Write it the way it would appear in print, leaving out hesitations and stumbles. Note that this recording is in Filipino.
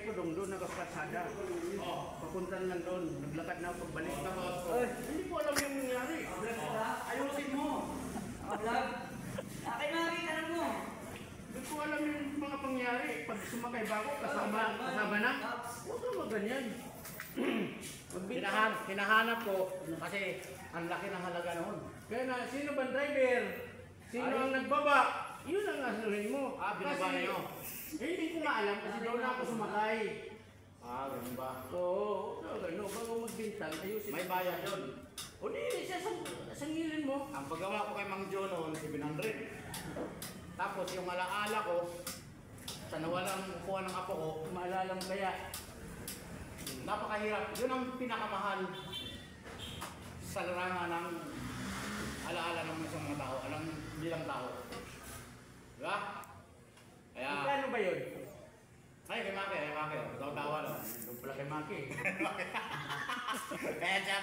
ko doon nagkakasada. Papunta lang doon, naglakad na ako pagbalik. Hindi ko alam yung nangyari. Ayusin mo. Vlog. Akin nakikita na mo. Hindi ko alam yung mga pangyari. Pag sumakay ba ako, kasama na. Huwag ka maganyan. Hinahanap ko kasi ang laki ng halaga noon. Kaya na, sino ba driver? Sino ang nagbaba? Yun ang asuhin mo. Binaba na yun. Hindi ko nga alam kasi doon na ako sumakay. Ganun ba? Oo, bago magbintang, ayusin. May bayad yun. O di, sangilin mo. Ang paggawa ko kay Mang Joe noon, 700. Tapos yung alaala ko, sa nawalang kuha ng apo ko, Maalala mo kaya? napakahirap. Yun ang pinakamahal sa larangan ng alaala ng isang mga tao, alam bilang tao. Diba? Kaya, Magkano ba yun? ay, kay Maki, tawa lang. Doon pala kay Maki. Kaya siya,